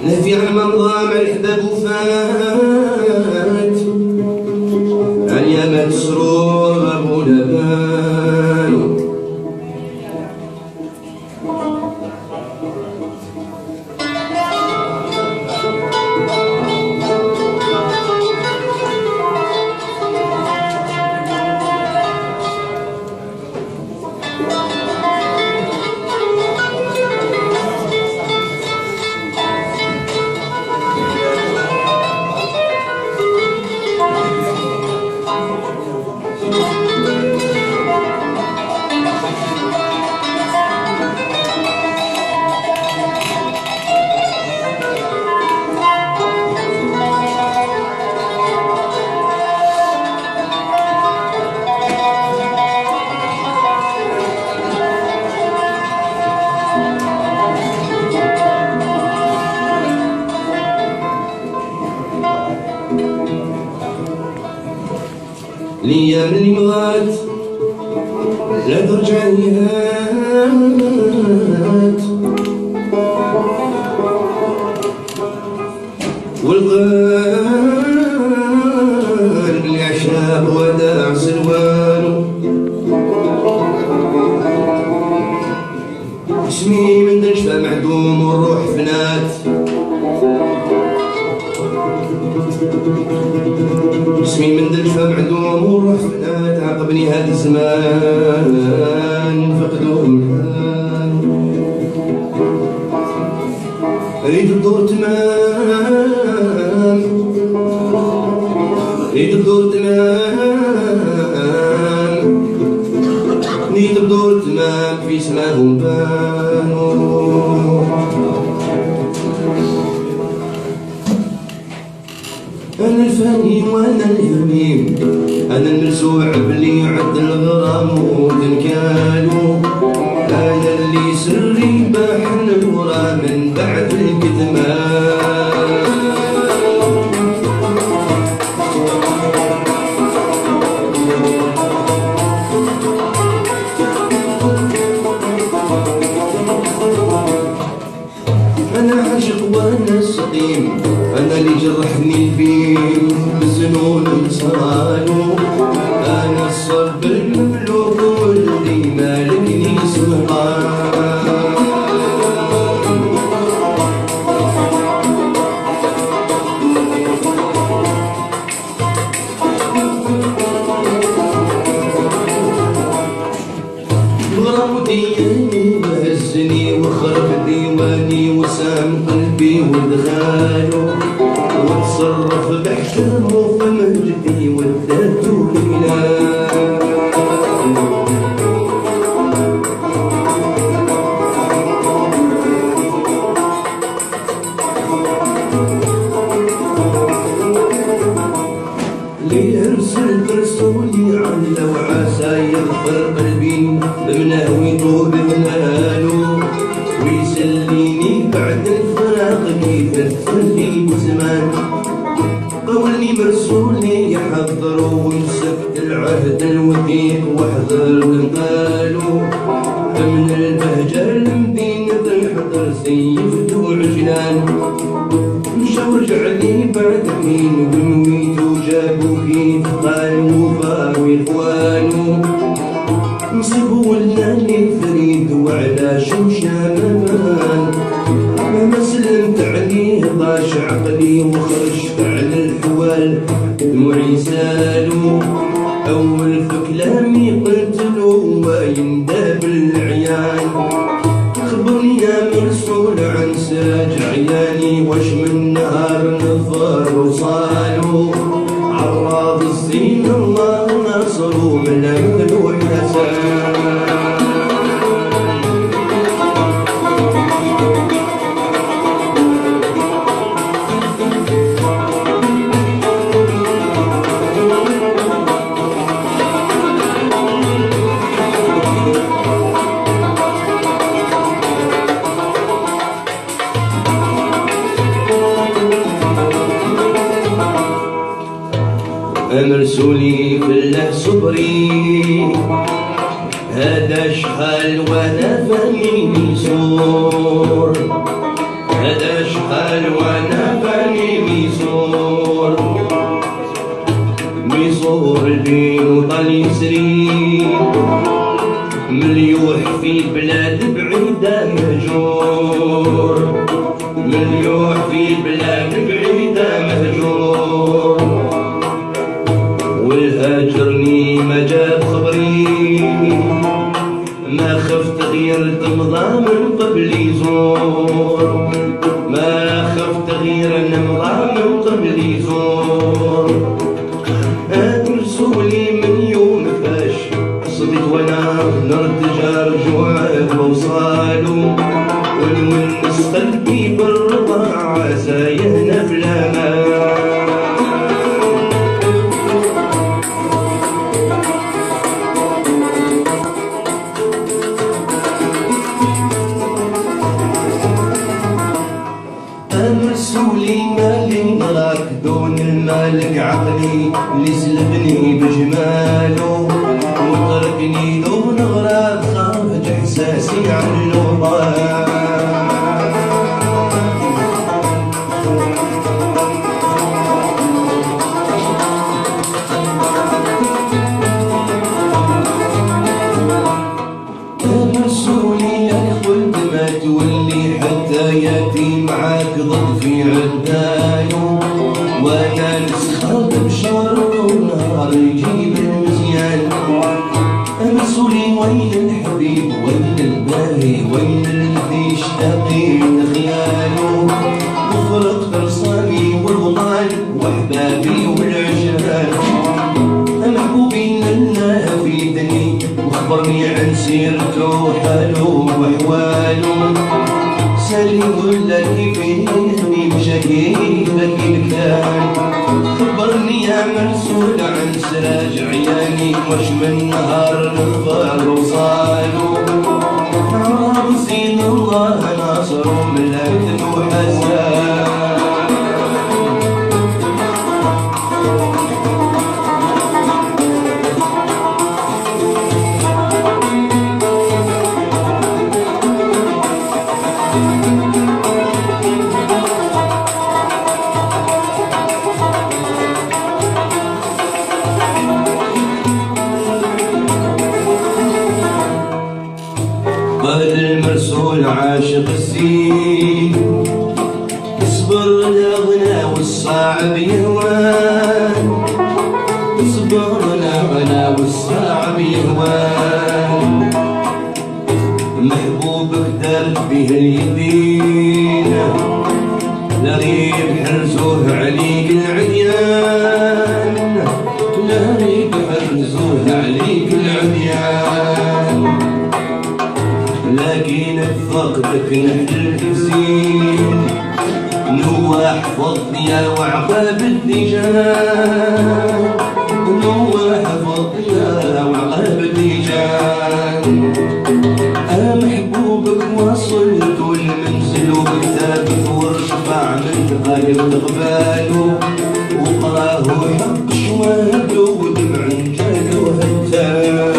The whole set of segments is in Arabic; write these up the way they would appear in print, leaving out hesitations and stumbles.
نفي عن مضى مع الحباب وفات اليوم مسرور ابو لبان ليام اللي مضات لا ترجع نهات والقلب اللي عشاب وداع سلوانه اسمي من دنشفة معدوم والروح فنات اسمي من دنشفة معدوم والروح فنات عاقبني هذا الزمان فقدوه الحال اريد الدور تمام اريد الدور تمام اريد الدور تمام في سماهم بانوا أنا الفاني وأنا الهميم أنا المرسوع بلي عد الغرام وتنكالو أنا اللي سري بحن الورى من بعد الكتمان أنا عاشق وأنا سقيم أنا اللي جرحني البين بالزنون وصالو أنا الصب المملوك واللي مالكني سلطان الغرام دياني وهزني وخرب ديواني وسام قلبي ودخاله وتصرف بحكمه فمجدي وداته لله لي ارسلت رسولي على وعسى يغفر قلبي بمناويته بمناله ويسليني بعد الفراق كيف تخلي زمان قولني مرسولي يحضروا ومسكت العهد الوثيق واحذر قالوا من البهجة المدينة الحضر سيفته عجلان مشاو رجع لي بعد حين ونويت وجابوا كيف قالوا وفاوي اخوانو نصيبوا ولاني فريد وعلى شمشة مبان ما سلمت عليه ضاش عقلي وخرجت على الحوال دموعي سالو اول فكلامي قلت له وينداب العيان خبرني يا مرسول عن ساج عياني واش من نهار نظر وصالوا عراض الزين الله نصروا من أمل وحسان مرسولي في الله صبري هذا شحال وانا فاني ميسور، هذا شحال وانا فاني ميسور، ميسور الدين وطال يسري، مليوح في بلاد بعيدة مهجور، مليوح في بلاد بعيدة مهجور، والهاجرني ما جاب خبري، ما خفت غير تمضى من قبل يزور، ما خفت غير نمضى من قبل يزور. رسولي من يوم فاش صديت وانا نرتجى رجوع ووصالو، ونونس قلبي بالرضا عسى يهنا بلا ما. رسولي مالي نراك دون المالك عقلي اللي سلبني بجماله، وتركني دون غراب خارج احساسي عنه ضاع. رسولي يا خلد ما تولي حتى ياتي معاك ضد في عدايو، وانا نسخر بشهر ونهار يجيب المزيان. رسولي وين الحبيب وين الباهي وين الذي اشتاقي لخياله، وفرقت رصاني والوطن واحبابي والعشران. محبوبي لله فيدني وخبرني عن سيرته وحاله واحواله، سالي ولا كيفيني بشكيبك كان. خبرني يا مرسول عن سراج عياني وش من نهار نظر وصالو، زين الله ناصر ملاك وحسان. المرسول عاشق الزين، اصبر الغنى والصعب يهوان، اصبر الغنى والصعب يهوان. محبوبك درب به اليدين، لا ريب حرزوه عليك العديان، لا ريب حرزوه عليك العديان. لكن فقدك نحل الزين، نواح فضيا وعقاب الدجان، نواح فضيا وعقاب الدجان. محبوبك وصلت المنزل وكتابك ورشفع من غير قباله، وقراه حق شواده ودمع جاله هتان.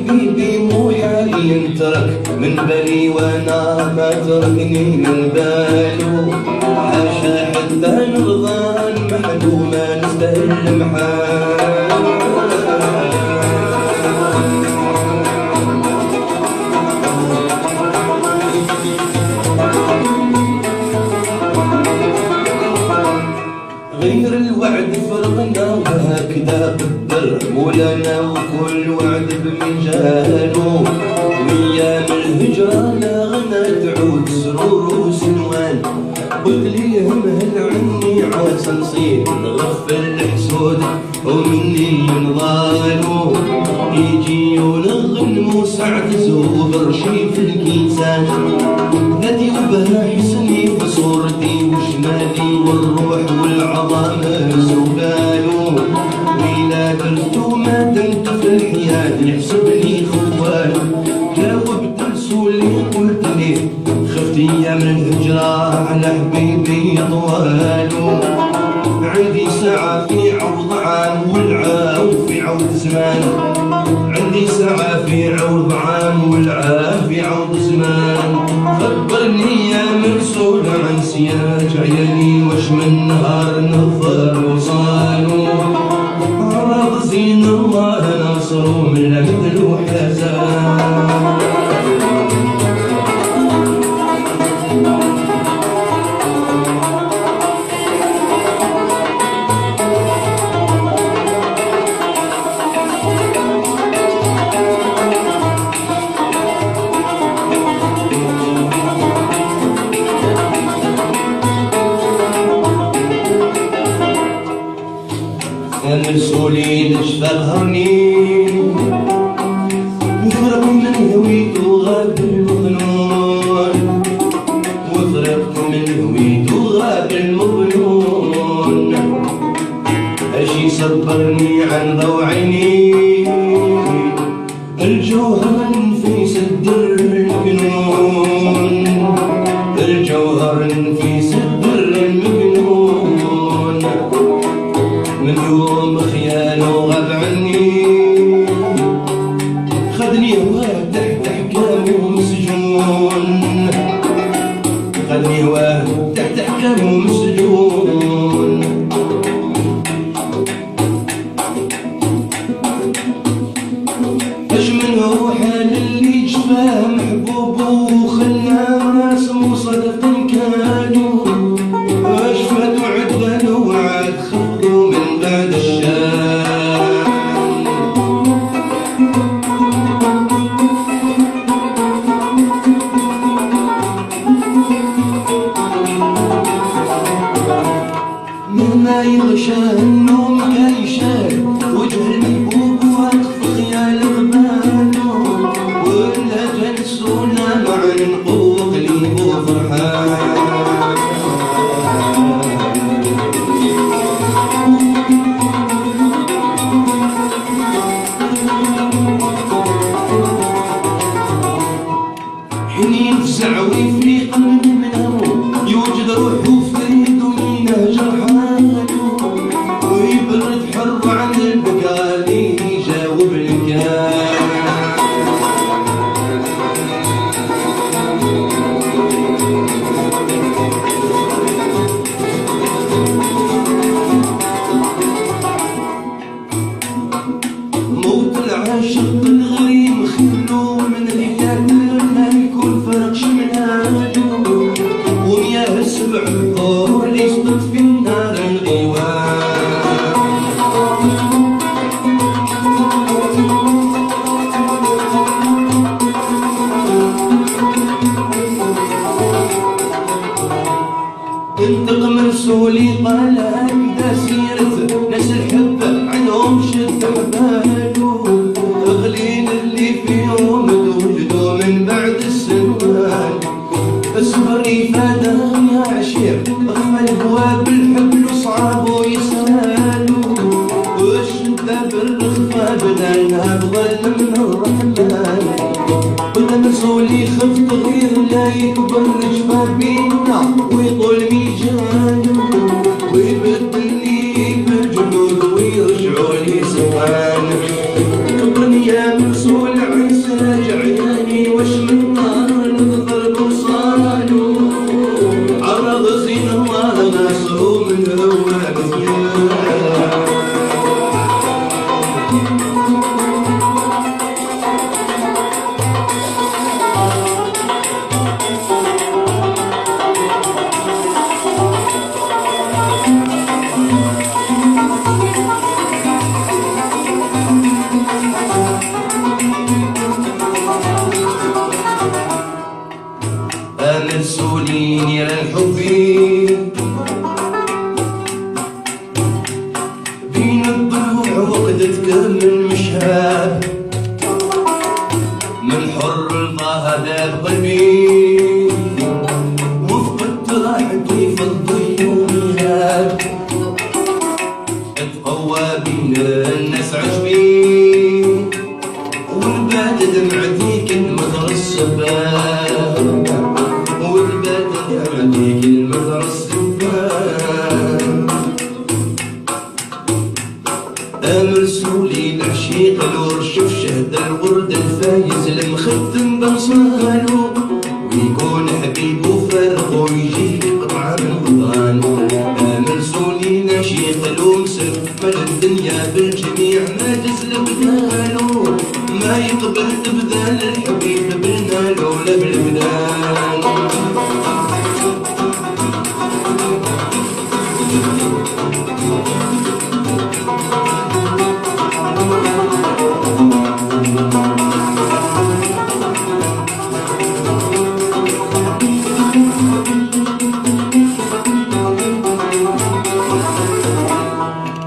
حبيبي مو حالي انترك من بالي وانا ما تركني من باله، حاشا حتى نرضى المحد وما نستاهل محال. غير الوعد فرقنا وهكذا قدر مولانا، وكل وعد بمجاله. وايام الهجرة لا غنى تعود سرور وسنوان، قلت ليهم هل عني عسى نصير نغفل الحسود ومني نضالو، يجي ونغنمو سعد زوبر شي في الكيسان. ذاتي وبها حسني بصورتي وشمالي والروح والعظام زوبالو، وإلا درتو ما دمت في الحياة يحسبني خوالو. جاوبت رسولي قلت أيام الهجرة على حبيبي طوال. عندي ساعة في عوض عام والعام في عوض زمان. عندي ساعة في عوض عام والعام في عوض زمان. خبرني يا مرسول عن سياج عيالي واش من نهار نظر وصالوا. عرض زين الله ناصروا من الأمثل وحزان. مرسولين اشفقهرني وفرق من هويت وغاب المظنون. وفرقت من هويت وغاب المظنون. اشي صبرني عن ضوء عيني الجوهر في سدر المكنون. الجوهر في سدر المكنون. من يوم خيانه غاب عني خذني هواه تحت احكامه مسجون. خذني هواه تحت احكامه مسجون. اش من هو حال اللي جفاه محبوبه وخلاه ناس وصدق كانوا. اش فات وعد وعد خذوا من بعد الشام. مما يغشى النوم كان يشال وجه المحبوب واقف خيال قباله. ولا جلسونا مع نقوق لي وفرحان. حين يفزع ويفريق من منه يوجد روحه فريد ومينه جرحانه. ويبرد حر عن البقال يجاوب الكان. موت العاشق الغريم خلو من الحياة لما يكون فرق شملاته. ومياه السبع بحور اللي يسقط في النار الغوان. انطق مرسولي قال هكذا سيرة ناس الحبة عنهم شد حباله. غليل اللي فيهم توجدوا من بعد السنوان. اصبر يفادهم يا عشير اخفى الهوى بالحبل وصعب ويسالوا. والشدة بالرخفة بدلها بظل من الرحمن. ولا مرسولي خف تغيير لا يكبر الجفاف بينا ويطول ميجانه. ويبدلني بالجنود ويرجعوا لي سوان. كبرني يا مرسول عن ساج عياني واش من نار نظر بوصاله. عرض زين الله ناصره من هواه مزيان. مرسولين يا الحب بين الضلوع وقدتك من مشهاب. من حر الله ذاب قلبي وفقدت راحتي في الضيوم هاب. اتقوى بين الناس عجبي والبعد دمعتي كلمة الصباب. يكون حبيب وفرق ويجي قطعة من القطران. مرسولي نشيط ومسر مال الدنيا بالجميع ما تسلب بدالو، ما يقبل تبدال الحبيب بالمال ولا بالبدال.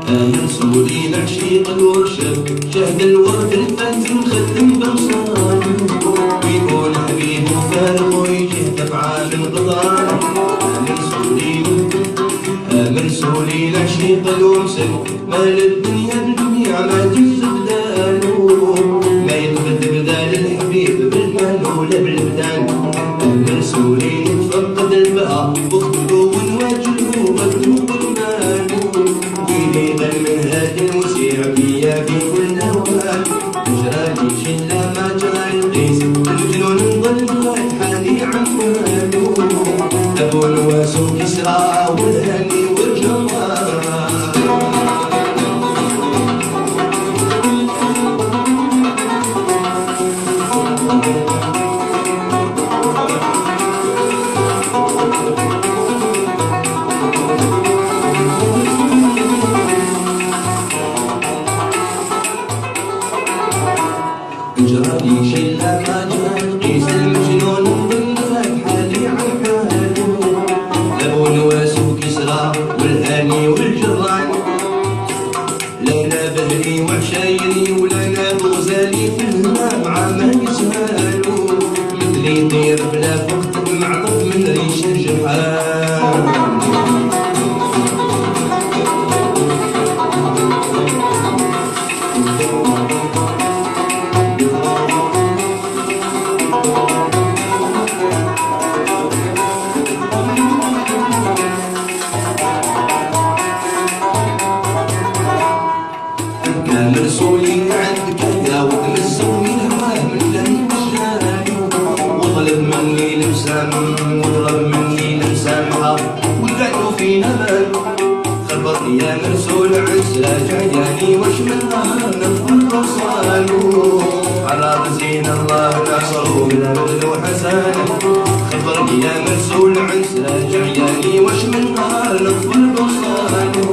مرسولي نعشيق الورشة شهد الورد الفات مخدم بمصانه، ويكون حبيب وفارق ويجي دفعة من قطار. مرسولي نعشيق الورشة مال الدنيا بالجميع ما تجز بدالو، ما يقبل بدال الحبيب بالمال ولا بالبدان. مرسولي نتفقد البقى وخذو ونواجهو مكتوب المالو، ويلي غير من هادي الوسيع فيا في كل نوال. جرالي شلة ما جرى القيس المجنون نظل حالي عن مالو، أبو نواس وكسرى والهاني والجمال. جرالي شلة ما جرى القيس المجنون نظل حالي عن مالو، أبو نواس وكسرى والهاني والجران. ليلى بهري وعشايري ولنا بغزالي في الهنا مع ما يسهالو، مثلي طير بلا فقد معطف من ريش الجرحان. مرسولي عندك يا وتمسوني الهواه من لهي مجالو، وطلب مني المسام وطلب مني المسامحة وقعدوا في نمل. خبرني يا مرسول عن سراج عياني واش من نهار نفر وصالو، على زين الله ناصره من أمل وحسانه. خبرني يا مرسول عن سراج عياني واش من نهار نفر وصالو،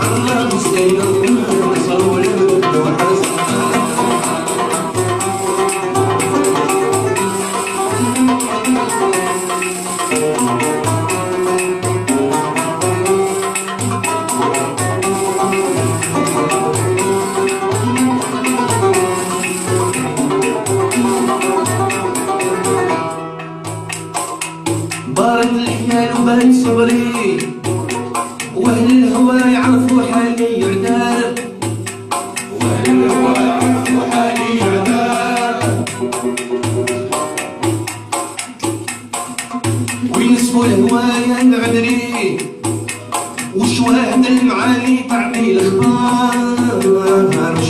على زين الله ناصره من أمل وحسانه. بارد الحيال وبارد صبري، واهل الهوى يعرفوا حالي عدار، واهل الهوى يعرفوا حالي عدار. وينسفوا الهوايا العذري وشواهد المعاني تعطي الاخبار،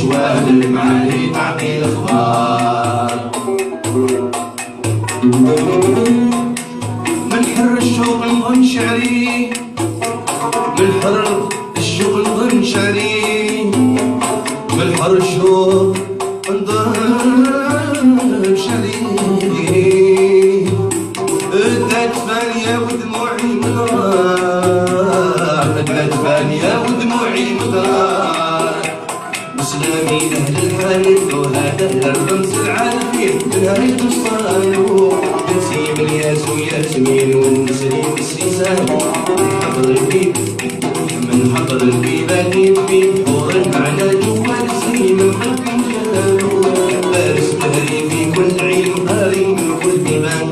شواهد المعاني تعطي الاخبار. من حر الشوق نظن شعري، من حر الشوق نظن شعري، من حر الشوق نظن شعري. ادت فانية ودموعي مدرار، ادت فانية ودموعي مدرار. مسلمي اهل الحال وهذا الرمز العالمين بنهاية وصالو، نسيم الياس وياسمين والنسرين والسيسان. من حضر البيب من حضر البيبان في بحور المعنى جوا نسيم القلب جالو. فارس دهري في كل عين قاري من كل بيبان،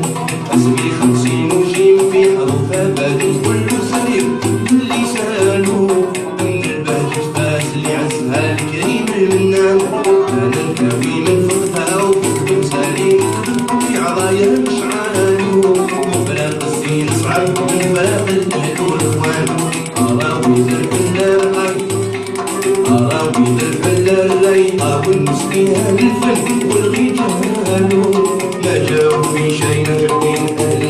حسبي 50 وجيم في حروفها بادي كل سرير لسانه. من البهج فاس اللي عزها الكريم المنان، انا الكوي من فقدها وفقد مسالي في عضايا مشعالو. وفراق الزين صعب من فراق الاهل والاخوان، اراوي درب النار اراوي درب الرايقه والمسكين الفن والغيجان. ما جاو في شي نجدين اهل